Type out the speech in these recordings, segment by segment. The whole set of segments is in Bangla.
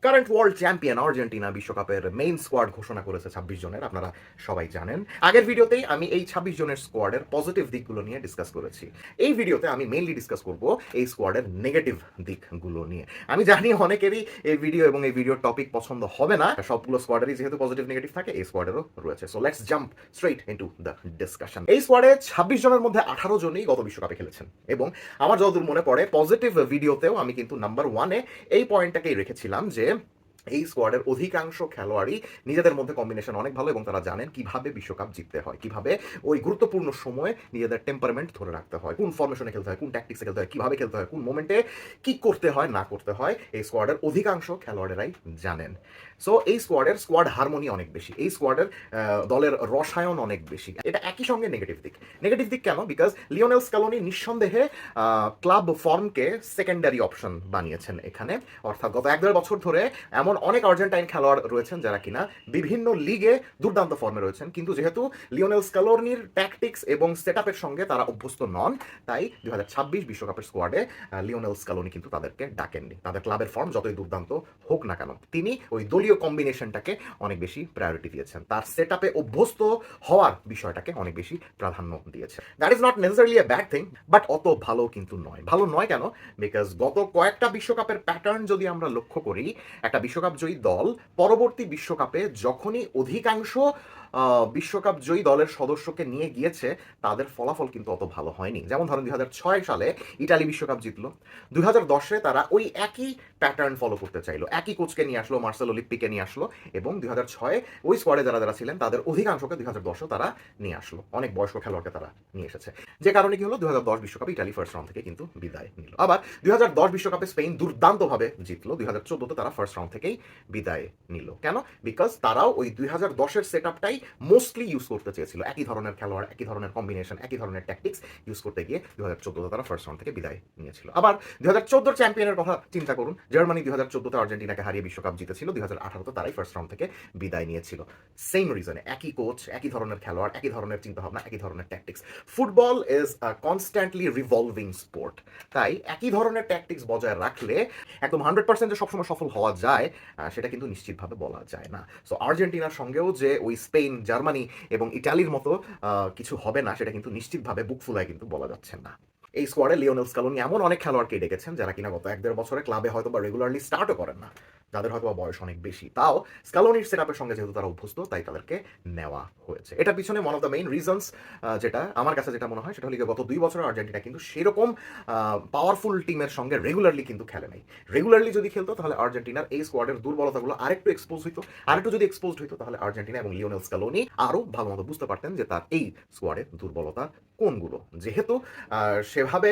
কারেন্ট ওয়ার্ল্ড চ্যাম্পিয়ন আর্জেন্টিনা বিশ্বকাপের মেইন স্কোয়াড ঘোষণা করেছে 26 জনের, আপনারা সবাই জানেন। আগের ভিডিওতেই আমি এই 26 জনের স্কোয়াডের পজিটিভ দিকগুলো নিয়ে ডিসকাস করেছি। এই ভিডিওতে আমি মেইনলি ডিসকাস করব এই স্কোয়াডের নেগেটিভ দিকগুলো নিয়ে। আমি জানি অনেকেরই এই ভিডিও এবং এই ভিডিওর টপিক পছন্দ হবে না, সবগুলো স্কোয়াডেরই যেহেতু পজিটিভ নেগেটিভ থাকে, এই স্কোয়াডেরও রয়েছে। So let's jump straight into the discussion. এই স্কোয়াডে 26 জনের মধ্যে 18 জনই গত বিশ্বকাপে খেলেছেন, এবং আমার যতদূর মনে পড়ে পজিটিভ ভিডিওতেও আমি কিন্তু নাম্বার 1-এ এই পয়েন্টটাকেই রেখেছিলাম যে এই স্কোয়াডের অধিকাংশ খেলোয়াড়ই নিজেদের মধ্যে কম্বিনেশন অনেক ভালো, এবং তারা জানেন কিভাবে বিশ্বকাপ জিততে হয়, কিভাবে ওই গুরুত্বপূর্ণ সময়ে নিজেদের টেম্পারমেন্ট ধরে রাখতে হয়, কোন ফরমেশনে খেলতে হয়, কোন ট্যাকটিক্সে খেলতে হয়, কিভাবে খেলতে হয়, কোন মোমেন্টে কি করতে হয় না করতে হয়, এই স্কোয়াডের অধিকাংশ খেলোয়াড়েরাই জানেন। সো এই স্কোয়াড হারমোনি অনেক বেশি, এই স্কোয়াডের দলের রসায়ন অনেক বেশি। এটা একই সঙ্গে নেগেটিভ দিক। নেগেটিভ দিক কেন? বিকজ লিওনেল স্ক্যালোনি নিঃসন্দেহে ক্লাব ফর্মকে সেকেন্ডারি অপশন বানিয়েছেন এখানে। অর্থাৎ গত 1-1.5 বছর ধরে এমন অনেক আর্জেন্টাইন খেলোয়াড় রয়েছেন যারা কিনা বিভিন্ন লিগে দুর্দান্ত ফর্মে রয়েছেন, কিন্তু যেহেতু লিওনেল স্ক্যালোনির ট্যাকটিক্স এবং সেটআপের সঙ্গে তারা অভ্যস্ত নন, তাই 2026 বিশ্বকাপের স্কোয়াডে লিওনেল স্ক্যালোনি কিন্তু তাদেরকে ডাকেননি। তাদের ক্লাবের ফর্ম যতই দুর্দান্ত হোক না কেন, তিনি ওই দলীয় কম্বিনেশনটাকে অনেক বেশি প্রায়োরিটি দিয়েছেন, তার সেটআপে অভ্যস্ত হওয়ার বিষয়টাকে অনেক বেশি প্রাধান্য দিয়েছেন। That is not necessarily a bad thing, but অত ভালো কিন্তু নয়। ভালো নয় কেন? বিকজ গত কয়েকটা বিশ্বকাপের প্যাটার্ন যদি আমরা লক্ষ্য করি, একটা বিশ্বকাপ জয়ী দল পরবর্তী বিশ্বকাপে যখনই অধিকাংশ বিশ্বকাপ জয়ী দলের সদস্যকে নিয়ে গিয়েছে, তাদের ফলাফল কিন্তু অত ভালো হয়নি। যেমন ধরেন 2006 সালে ইটালি বিশ্বকাপ জিতলো, 2010-এ তারা ওই একই প্যাটার্ন ফলো করতে চাইলো, একই কোচকে নিয়ে আসলো, মার্সেলো লিপ্পিকে নিয়ে আসলো, এবং 2006-এ ওই স্কোয়াডে যারা যারা ছিলেন তাদের অধিকাংশকে 2010-এও তারা নিয়ে আসলো, অনেক বয়স্ক খেলোয়াড়কে তারা নিয়ে এসেছে। যে কারণে কি হলো, 2010 বিশ্বকাপে ইটালি ফার্স্ট রাউন্ড থেকে কিন্তু বিদায় নিল। আবার 2010 বিশ্বকাপে স্পেন দুর্দান্তভাবে জিতলো, 2014-তে তারা ফার্স্ট রাউন্ড থেকেই বিদায় নিল। কেন? বিকজ তারাও ওই 2010-এর সেটআপটাই মোস্টলি ইউজ করতে চেয়েছিল, একই ধরনের খেলোয়াড়, একই ধরনের কম্বিনেশন, একই ধরনের ট্যাকটিক্স ইউজ করতে গিয়ে 2014-তে তারা ফার্স্ট রাউন্ড থেকে বিদায় নিয়েছিল। আবার 2014 চ্যাম্পিয়নের কথা চিন্তা করুন, জার্মানি 2014-তে আর্জেন্টিনাকে হারিয়ে বিশ্বকাপ জিতেছিল, 2018-তে তারাই ফার্স্ট রাউন্ড থেকে বিদায় নিয়েছিল। সেম রিজনে, একই কোচ, একই ধরনের খেলোয়াড়, একই ধরনের চিন্তাভাবনা, একই ধরনের tactics. Football is a constantly revolving sport, তাই একই ধরনের ট্যাকটিক্স বজায় রাখলে একদম 100% যে সবসময় সফল হওয়া যায় সেটা কিন্তু নিশ্চিতভাবে বলা যায় না। সো আর্জেন্টিনার সঙ্গেও যে ওই স্পেন, জার্মানি এবং ইটালির মতো কিছু হবে না, সেটা কিন্তু নিশ্চিতভাবে বুক ফুলায় কিন্তু বলা যাচ্ছে না। এই স্কোয়াডে লিওনেল স্ক্যালোনি এমন অনেক খেলোয়াড়কে ডেকেছেন যারা কিনা গত 1-1.5 বছরে ক্লাবে হয়তো বা রেগুলারলি স্টার্টও করেন না, যাদের হয়তো বয়স অনেক বেশি, তাও স্ক্যালোনির সেটআপের সঙ্গে যেহেতু তারা অভ্যস্ত, তাই তাদেরকে নেওয়া হয়েছে। এটার পিছনে one of the main reasons, যেটা আমার কাছে যেটা মনে হয়, সেটা হলো গত 2 বছরের আর্জেন্টিনা কিন্তু সেরকম পাওয়ারফুল টিমের সঙ্গে রেগুলারলি কিন্তু খেলে নাই। রেগুলারলি যদি খেলতো তাহলে আর্জেন্টিনার এই স্কোয়াডের দুর্বলতাগুলো আরেকটু এক্সপোজ হইতো, আরেকটু যদি এক্সপোজড হইতো, তাহলে আর্জেন্টিনা এবং লিওনেল স্ক্যালোনি আরও ভালো মতো বুঝতে পারতেন যে তার এই স্কোয়াডের দুর্বলতা কোনগুলো। যেহেতু সেভাবে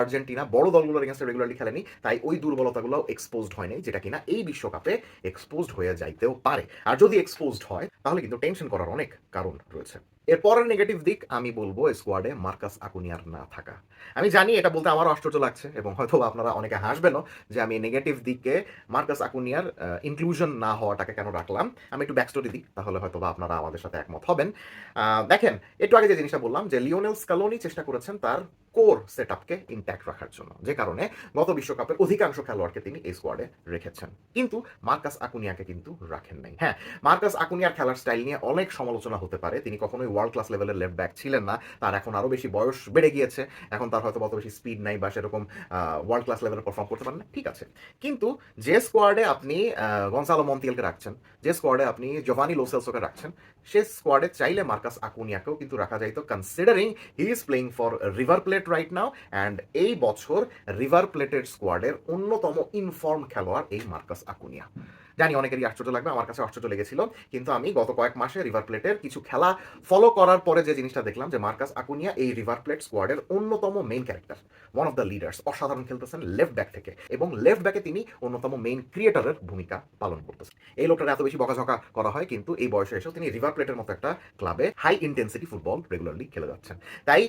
আর্জেন্টিনা বড় দলগুলোর এগেন্স্টে রেগুলারলি খেলেনি, তাই ওই দুর্বলতাগুলো এক্সপোজড হয়নি, যেটা কিনা এই বিশ্বকাপে এক্সপোজড হয়ে যাইতেও পারে। আর যদি এক্সপোজড হয় তাহলে কিন্তু টেনশন করার অনেক কারণ রয়েছে। এরপরের নেগেটিভ দিক আমি বলবো স্কোয়াডে মার্কাস আকুনিয়ার না থাকা। আমি জানি এটা বলতে আমারও আশ্চর্য লাগছে, এবং হয়তো আপনারা অনেকে হাসবেনও যে আমি নেগেটিভ দিকে মার্কাস আকুনিয়ার ইনক্লুশন না হওয়াটাকে কেন রাখলাম। আমি একটু ব্যাকস্টোরি দিই, তাহলে হয়তো বা আপনারা আমাদের সাথে একমত হবেন। দেখেন, একটু আগে যে জিনিসটা বললাম যে লিওনেল স্ক্যালোনি চেষ্টা করেছেন তার কোর সেটআপকে ইনট্যাক্ট রাখার জন্য, যে কারণে গত বিশ্বকাপের অধিকাংশ খেলোয়াড়কে তিনি এই স্কোয়াডে রেখেছেন, কিন্তু মার্কাস আকুনিয়াকে কিন্তু রাখেন নাই। হ্যাঁ, মার্কাস আকুনিয়ার খেলার স্টাইল নিয়ে অনেক সমালোচনা হতে পারে, তিনি কখনোই ওয়ার্ল্ড ক্লাস লেভেলের লেফট ব্যাক ছিলেন না, তার এখন আরও বেশি বয়স বেড়ে গিয়েছে, এখন তার হয়তো অত বেশি স্পিড নাই বা সেরকম ওয়ার্ল্ড ক্লাস লেভেলে পারফর্ম করতে পারেন না, ঠিক আছে। কিন্তু যে স্কোয়াডে আপনি গনসালো মন্তিয়ালকে রাখছেন, যে স্কোয়াডে আপনি জোভানি লো সেলসোকে রাখছেন, সে স্কোয়াডে চাইলে মার্কাস আকুনিয়াকেও কিন্তু রাখা যাইতো, considering he is playing for river plate right now, and এই বছর রিভার প্লেটের স্কোয়াডের অন্যতম ইনফর্ম খেলোয়াড় এই মার্কাস আকুনিয়া। জানি অনেকেরই আশ্চর্য লাগবে, আমার কাছে আশ্চর্য লেগেছিল, কিন্তু আমি গত কয়েক মাসে রিভার প্লেটের কিছু খেলা ফলো করার পরে যে জিনিসটা দেখলাম যে মার্কাস আকুনিয়া এই রিভার প্লেট স্কোয়াডের অন্যতম main character, one of the leaders, অসাধারণ খেলতেছেন লেফট ব্যাক থেকে, এবং লেফট ব্যাকে তিনি অন্যতম মেইন ক্রিয়েটারের ভূমিকা পালন করতেছেন। এই লোকটার এত বেশি বকাঝকা করা হয়, কিন্তু এই বয়সে এসেও তিনি রিভার প্লেটের মতো একটা ক্লাবে হাই ইন্টেন্সিটি ফুটবল রেগুলারলি খেলে যাচ্ছেন। তাই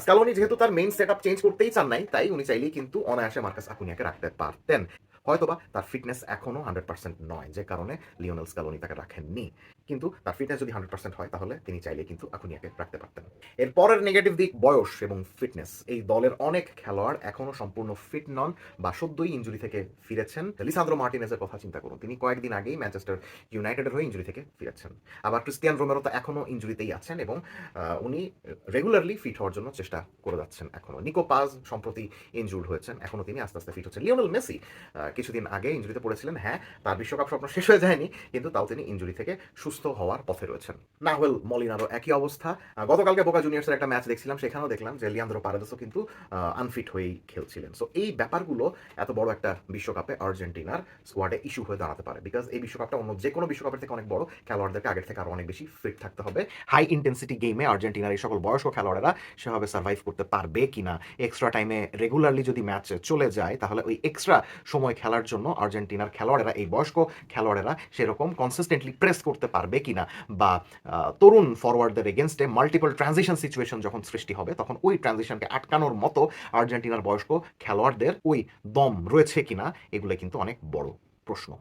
স্ক্যালোনি যেহেতু তার মেইন সেটআপ চেঞ্জ করতেই চান নাই, তাই উনি চাইলেই কিন্তু অনায়াসে মার্কাস আকুনিয়াকে রাখতে পারতেন। হয়তোবা তার ফিটনেস এখনো 100% নয়, যে কারণে লিওনেল স্ক্যালোনি তাকে রাখেননি। কিন্তু তার ফিটনেস যদি 100% হয় তাহলে তিনি চাইলে কিন্তু আকুনিয়াকে রাখতে পারতেন। এর পরের নেগেটিভ দিক বয়স এবং ফিটনেস। এই দলের অনেক খেলোয়াড় এখনো সম্পূর্ণ ফিট নন বা সদ্যই ইনজুরি থেকে ফিরেছেন। লিসান্দ্রো মার্টিনেজের কথা চিন্তা করুন, তিনি কয়েকদিন আগেই ম্যানচেস্টার ইউনাইটেডের হয়ে ইনজুরি থেকে ফিরেছেন। আবার ক্রিস্টিয়ান রোমেরো তো এখনো ইনজুরিতেই আছেন এবং উনি রেগুলারলি ফিট হওয়ার জন্য চেষ্টা করে যাচ্ছেন এখনো। নিকো পাজ সম্প্রতি ইনজুর্ড হয়েছেন, এখনো তিনি আস্তে আস্তে ফিট হচ্ছেন। লিওনেল মেসি কিছুদিন আগে ইনজুরিতে পড়েছিলেন, হ্যাঁ তার বিশ্বকাপ স্বপ্ন শেষ হয়ে যায়নি, কিন্তু তাও তিনি ইনজুরি থেকে সুস্থ হওয়ার পথে রয়েছেন। নাহুয়েল মলিনারও একই অবস্থা। গতকালকে বোকা জুনিয়র্সের একটা ম্যাচ দেখছিলাম, সেখানেও দেখলাম যে লিয়ান্দ্রো পারেদেসও কিন্তু আনফিট হয়েই খেলছিলেন। সো এই ব্যাপারগুলো এত বড় একটা বিশ্বকাপে আর্জেন্টিনার স্কোয়াডে ইস্যু হয়ে দাঁড়াতে পারে, বিকজ এই বিশ্বকাপটা অন্য যে কোনো বিশ্বকাপের থেকে অনেক বড়। খেলোয়াড়দেরকে আগের থেকে আরো অনেক বেশি ফিট থাকতে হবে। হাই ইন্টেন্সিটি গেমে আর্জেন্টিনার এই সকল বয়স্ক খেলোয়াড়েরা সেভাবে সার্ভাইভ করতে পারবে কিনা, এক্সট্রা টাইমে রেগুলারলি যদি ম্যাচ চলে যায় তাহলে ওই এক্সট্রা সময় খেলার জন্য আর্জেন্টিনার খেলোয়াড়েরা, এই বয়স্ক খেলোয়াড়েরা সেরকম কনসিস্টেন্টলি প্রেস করতে পারবে কিনা, বা তরুণ ফরওয়ার্ডদের এগেনস্টে মাল্টিপল ট্রানজিশন সিচুয়েশন যখন সৃষ্টি হবে তখন ওই ট্রানজিশনকে আটকানোর মতো আর্জেন্টিনার বয়স্ক খেলোয়াড়দের ওই দম রয়েছে কিনা, এগুলো কিন্তু অনেক বড় প্রশ্ন।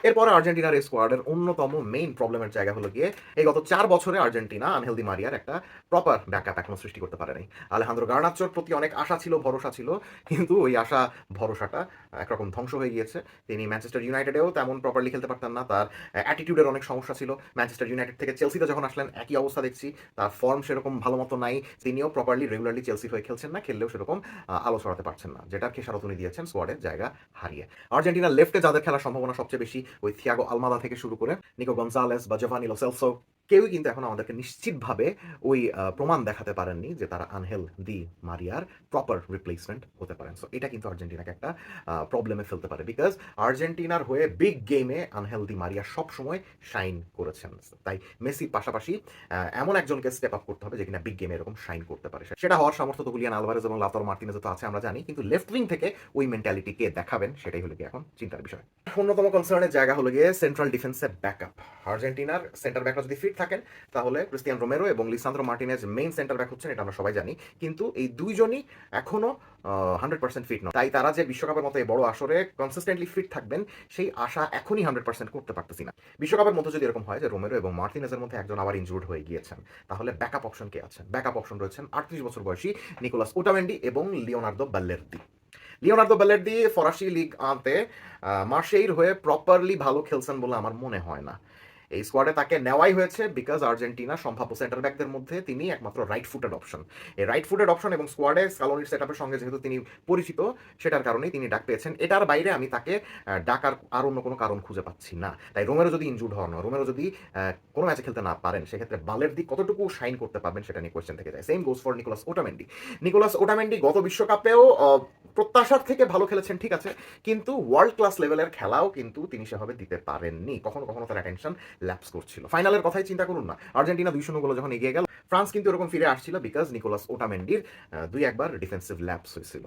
এরপরে আর্জেন্টিনার এই স্কোয়াডের অন্যতম মেইন প্রবলেমের জায়গা হলো গিয়ে এই গত 4 বছরে আর্জেন্টিনা আনহেল দি মারিয়ার একটা প্রপার ব্যাকআপ এখনো সৃষ্টি করতে পারে নাই। আলেহান্দ্রো গার্নাচোর প্রতি অনেক আশা ছিল, ভরসা ছিল, কিন্তু ওই আশা ভরসাটা একরকম ধ্বংস হয়ে গিয়েছে। তিনি ম্যানচেস্টার ইউনাইটেডেও তেমন প্রপারলি খেলতে পারতেন না, তার অ্যাটিটিউডের অনেক সমস্যা ছিল। ম্যানচেস্টার ইউনাইটেড থেকে চেলসিতে যখন আসলেন একই অবস্থা দেখছি, তার ফর্ম সেরকম ভালো মতো নাই, তিনিও প্রপারলি রেগুলারলি চেলসির হয়ে খেলছেন না, খেললেও সেরকম আলো ছড়াতে পারছেন না, যেটার খেসারত উনি দিয়েছেন স্কোয়াডের জায়গা হারিয়ে। আর্জেন্টিনার লেফটে যাদের খেলার সম্ভাবনা সবচেয়ে বেশি, ওই থিয়াগো আলমাদা থেকে শুরু করে নিকো গনজালেস বা জোভানি লো সেলসো, কেউই কিন্তু এখন আমাদেরকে নিশ্চিতভাবে ওই প্রমাণ দেখাতে পারেননি যে তারা আনহেল দি মারিয়ার প্রপার রিপ্লেসমেন্ট হতে পারেন। সো এটা কিন্তু আর্জেন্টিনাকে একটা প্রবলেমে ফেলতে পারে, বিকজ আর্জেন্টিনার হয়ে বিগ গেমে আনহেল দি মারিয়া সবসময় শাইন করেছেন। তাই মেসির পাশাপাশি এমন একজনকে স্টেপ আপ করতে হবে যে কিনা বিগ গেমে এরকম শাইন করতে পারে। সেটা হওয়ার সামর্থ্য তো হুলিয়ান আলভারেজ এবং লাউতারো মার্টিনেজ তো আছে আমরা জানি, কিন্তু লেফট উইং থেকে ওই মেন্টালিটি কে দেখাবেন সেটাই হলো গিয়ে এখন চিন্তার বিষয়। অন্যতম কনসার্নের জায়গা হলো গিয়ে সেন্ট্রাল ডিফেন্সের ব্যাকআপ। আর্জেন্টিনার সেন্টার ব্যাকরা যদি ফিট থাকেন তাহলে ক্রিস্টিয়ান রোমেরো এবং Lisandro Martinez main centre back হচ্ছেন, এটা আমরা সবাই জানি, কিন্তু এই দুইজনই এখনো 100% ফিট নয়। তাই তারা যে বিশ্বকাপের মতো এই বড় আসরে কনসিস্টেন্টলি ফিট থাকবেন সেই আশা এখনই 100% করতে পারতেছি না। বিশ্বকাপের মধ্যে যদি এরকম হয় যে রোমেরো এবং মার্টিনেজের মধ্যে একজন আবার ইনজুর্ড হয়ে গিয়েছেন, তাহলে ব্যাকআপ অপশন কে আছেন? ব্যাকআপ অপশন রয়েছেন 38 বছর বয়সী নিকোলাস ওটামেন্ডি এবং লিওনার্দো বাল্লের্দি। লিওনার্দো বাল্লের্দি ফরাসি লিগ আনতে মার্শেইর হয়ে প্রপারলি ভালো খেলছেন বলে আমার মনে হয় না। এই স্কোয়াডে তাকে নেওয়াই হয়েছে বিকজ আর্জেন্টিনা সম্ভাব্য সেন্টার ব্যাকদের মধ্যে তিনি একমাত্র রাইট ফুটেড অপশন। এই রাইট ফুটেড অপশন এবং স্কোয়াডে স্কালোনির সেটআপের সঙ্গে যেহেতু তিনি পরিচিত, সেটার কারণেই তিনি ডাক পেয়েছেন। এটার বাইরে আমি তাকে ডাকার আর অন্য কোনো কারণ খুঁজে পাচ্ছি না। তাই রোমেরো যদি ইনজুর্ড হন, রোমেরো যদি কোনো ম্যাচে খেলতে না পারেন, সেক্ষেত্রে বালের দিক কতটুকু শাইন করতে পারবেন সেটা নিয়ে কোয়েশ্চেন থেকে যায়। Same goes for Nicolas Otamendi. Nicolas Otamendi গত বিশ্বকাপেও প্রত্যাশার থেকে ভালো খেলেছেন ঠিক আছে, কিন্তু ওয়ার্ল্ড ক্লাস লেভেলের খেলাও কিন্তু তিনি সেভাবে দিতে পারেননি। কখনো কখনো তার অ্যাটেনশন ল্যাপস করছিল। ফাইনালের কথাই চিন্তা করুন না, আর্জেন্টিনা 2-0 গোলে যখন এগিয়ে গেল, ফ্রান্স কিন্তু এরকম ফিরে আসছিল বিকজ নিকোলাস ওটামেন্ডির 2-1 ডিফেন্সিভ ল্যাপস হয়েছিল।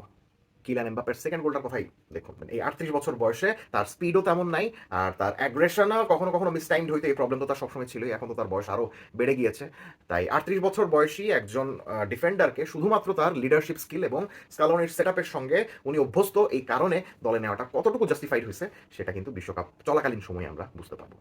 কিলিয়ান এমবাপ্পের সেকেন্ড গোলটার কথাই দেখুন, এই 38 বছর বয়সে তার স্পিডও তেমন নাই, আর তার অ্যাগ্রেশনও কখনো কখনো মিসটাইমড হইতে, এই প্রবলেম তো তার সবসময় ছিলই, এখন তো তার বয়স আরও বেড়ে গিয়েছে। তাই 38 বছর বয়সী একজন ডিফেন্ডারকে শুধুমাত্র তার লিডারশিপ স্কিল এবং স্কালোনির সেটআপের সঙ্গে উনি অভ্যস্ত, এই কারণে দলে নেওয়াটা কতটুকু জাস্টিফাইড হয়েছে সেটা কিন্তু বিশ্বকাপ চলাকালীন সময়ে আমরা বুঝতে পারবো।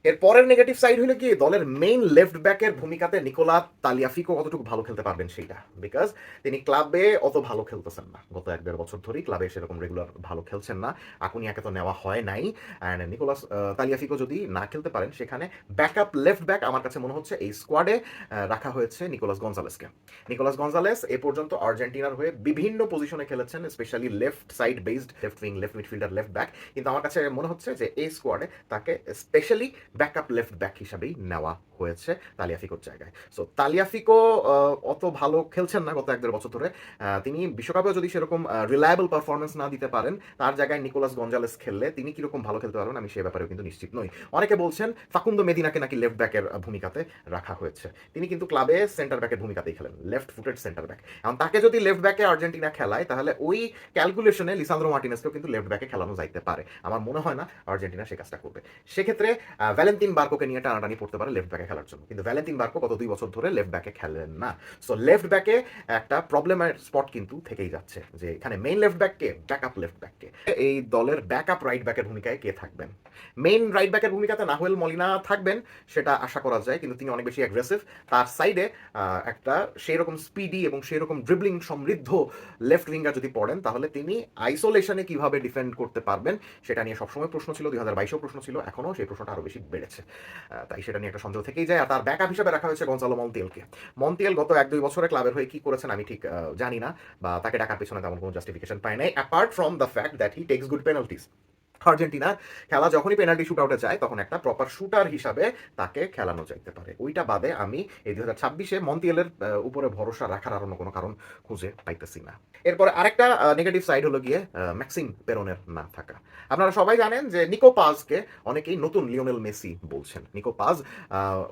এর পরের নেগেটিভ সাইড হলো কি, দলের মেইন লেফট ব্যাকের ভূমিকাতে নিকোলা তালিয়াফিকো কতটুকু ভালো খেলতে পারবেন সেইটা, বিকজ তিনি ক্লাবে অত ভালো খেলতেছেন না। গত 1-1.5 বছর ধরেই ক্লাবে সেরকম রেগুলার ভালো খেলছেন না, আকুনিয়াকে তো নেওয়া হয় নাই। অ্যান্ড নিকোলাস তালিয়াফিকো যদি না খেলতে পারেন, সেখানে ব্যাকআপ লেফট ব্যাক আমার কাছে মনে হচ্ছে এই স্কোয়াডে রাখা হয়েছে নিকোলাস গনজালেসকে। নিকোলাস গনজালেস এ পর্যন্ত আর্জেন্টিনার হয়ে বিভিন্ন পজিশনে খেলেছেন, specially left side based, left wing, left midfielder, left back, কিন্তু আমার কাছে মনে হচ্ছে যে এই স্কোয়াডে তাকে স্পেশালি ব্যাকআপ লেফট ব্যাক হিসাবেই নেওয়া হয়েছে তালিয়াফিকোর জায়গায়। সো তালিয়াফিকো অত ভালো খেলছেন না গত 1-1.5 বছর ধরে। তিনি বিশ্বকাপেও যদি সেরকম রিলায়েবল পারফরমেন্স না দিতে পারেন, তার জায়গায় নিকোলাস গনজালেস খেললে তিনি কিরকম ভালো খেলতে পারবেন আমি সে ব্যাপারেও কিন্তু নিশ্চিত নই। অনেকে বলছেন ফাকুন্দো মেদিনাকে নাকি লেফট ব্যাকের ভূমিকাতে রাখা হয়েছে, তিনি কিন্তু ক্লাবে সেন্টার ব্যাকের ভূমিকাতেই খেলেন, লেফট ফুটেড সেন্টার ব্যাক। এখন তাকে যদি লেফট ব্যাকে আর্জেন্টিনা খেলায়, তাহলে ওই ক্যালকুলেশনে লিসান্দ্রো মার্টিনেজকেও কিন্তু লেফট ব্যাকে খেলানো যাইতে পারে। আমার মনে হয় না আর্জেন্টিনা সে কাজটা করবে। সেক্ষেত্রে ভ্যালেন্তিন বার্কোকে নিয়ে টানাটানি পড়তে পারে লেফট ব্যাকে খেলার জন্য, কিন্তু ভ্যালেন্তিন বার্কো গত 2 বছর ধরে লেফট ব্যাকে খেলেন না। সো লেফট ব্যাকে একটা প্রবলেমের স্পট কিন্তু থেকেই যাচ্ছে, যে এখানে মেইন লেফট ব্যাক কে, ব্যাকআপ লেফট ব্যাক কে, এই দলের ব্যাকআপ রাইট ব্যাকের ভূমিকায় কে থাকবেন? মেইন রাইট ব্যাকের ভূমিকাতে নাহুয়েল মলিনা থাকবেন, সেটা আশা করা যায়, কিন্তু তিনি অনেক বেশি অ্যাগ্রেসিভ। তার সাইডে একটা সেই রকম স্পিডি এবং সেই রকম ড্রিবলিং সমৃদ্ধ লেফট উইঙ্গার যদি পড়েন, তাহলে তিনি আইসোলেশনে কিভাবে ডিফেন্ড করতে পারবেন সেটা নিয়ে সবসময় প্রশ্ন ছিল, 2022-এও প্রশ্ন ছিল, এখনও সেই প্রশ্নটা আরও বেশি বেড়েছে। তাই সেটা নিয়ে একটা সন্দেহ থেকেই যায়। আর তার ব্যাকআপ হিসেবে রাখা হয়েছে গঞ্জালো মন্তিয়ালকে। মন্তিয়াল গত 1-2 বছরে ক্লাবের হয়ে কি করেছেন আমি ঠিক জানি না, বা তাকে ডাকার পেছনে তেমন কোনো জাস্টিফিকেশন পায় নাই, apart from the fact that he takes good penalties. আর্জেন্টিনার খেলা যখনই পেনাল্টি শুট আউটে যায়, তখন একটা প্রপার শুটার হিসাবে তাকে খেলানো যাইতে পারে। ওইটা বাদে আমি এই 2026-এ মন্তিয়ালের উপরে ভরসা রাখার আর অন্য কোনো কারণ খুঁজে পাইতেছি না। এরপরে আরেকটা নেগেটিভ সাইড হলো গিয়ে ম্যাক্সিম পেরনের না থাকা। আপনারা সবাই জানেন যে নিকো পাজকে অনেকেই নতুন লিওনেল মেসি বলছেন। নিকো পাজ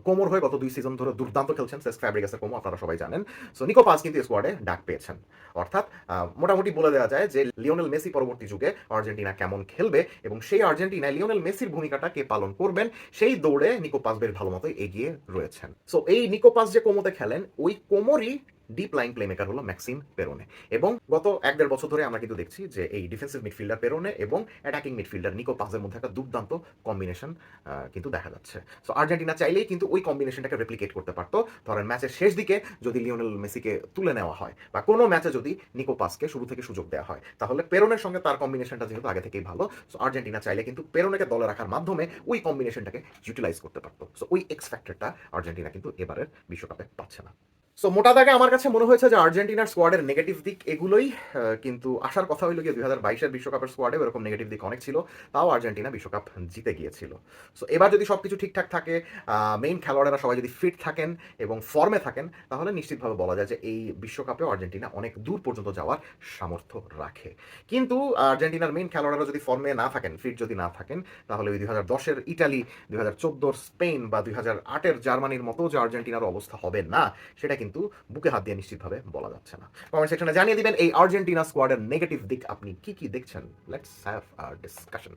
কোমর হয়ে গত 2 সিজন ধরে দুর্দান্ত খেলছেন, সেস্ক ফ্যাব্রিগাসের কোমো, আপনারা সবাই জানেন। সো নিকো পাজ কিন্তু স্কোয়াডে ডাক পেয়েছেন। অর্থাৎ মোটামুটি বলে দেওয়া যায় যে লিওনেল মেসি পরবর্তী যুগে আর্জেন্টিনা কেমন খেলবে এবং সেই আর্জেন্টিনায় লিওনেল মেসির ভূমিকাটা কে পালন করবেন, সেই দৌড়ে নিকো পাজ বেশ ভালো মতোই এগিয়ে রয়েছেন। সো এই নিকো পাজ যে কোমোতে খেলেন, ওই কোমরই ডিপ লাইন প্লেমেকার হলো ম্যাক্সিম পেরোনে। এবং গত 1-1.5 বছর ধরে আমরা কিন্তু দেখছি যে এই ডিফেন্সিভ মিডফিল্ডার পেরোনে এবং অ্যাটাকিং মিডফিল্ডার নিকো পাজের মধ্যে একটা দুর্দান্ত কম্বিনেশন কিন্তু দেখা যাচ্ছে। সো আর্জেন্টিনা চাইলেই কিন্তু ওই কম্বিনেশনটাকে রেপ্লিকেট করতে পারতো। ধরেন ম্যাচের শেষ দিকে যদি লিওনেল মেসিকে তুলে নেওয়া হয়, বা কোনো ম্যাচে যদি নিকো পাজকে শুরু থেকে সুযোগ দেওয়া হয়, তাহলে পেরোনের সঙ্গে তার কম্বিনেশনটা যেহেতু আগে থেকেই ভালো, সো আর্জেন্টিনা চাইলে কিন্তু পেরোনেকে দলে রাখার মাধ্যমে ওই কম্বিনেশনটাকে ইউটিলাইজ করতে পারতো। সো ওই এক্স ফ্যাক্টরটা আর্জেন্টিনা কিন্তু এবারের বিশ্বকাপে পাচ্ছে না। সো মোটা দাগে আমার কাছে মনে হয়েছে যে আর্জেন্টিনার স্কোয়াডের নেগেটিভ দিক এগুলোই, কিন্তু আসার কথা হইল গিয়ে 2022-এর বিশ্বকাপের স্কোয়াডে এরকম নেগেটিভ দিক অনেক ছিল, তাও আর্জেন্টিনা বিশ্বকাপ জিতে গিয়েছিল। সো এবার যদি সবকিছু ঠিকঠাক থাকে, মেইন খেলোয়াড়েরা সবাই যদি ফিট থাকেন এবং ফর্মে থাকেন, তাহলে নিশ্চিতভাবে বলা যায় যে এই বিশ্বকাপেও আর্জেন্টিনা অনেক দূর পর্যন্ত যাওয়ার সামর্থ্য রাখে। কিন্তু আর্জেন্টিনার মেইন খেলোয়াড়েরা যদি ফর্মে না থাকেন, ফিট যদি না থাকেন, তাহলে ওই 2010-এর ইটালি, 2014-র স্পেন বা 2008-এর জার্মানির মতো যে আর্জেন্টিনার অবস্থা হবে না, সেটা কিন্তু বুকে হাত দিয়ে নিশ্চিতভাবে বলা যাচ্ছে না। কমেন্ট সেকশনে জানিয়ে দিবেন এই আর্জেন্টিনা স্কোয়াডের নেগেটিভ দিক আপনি কি কি দেখছেন। Let's have a discussion.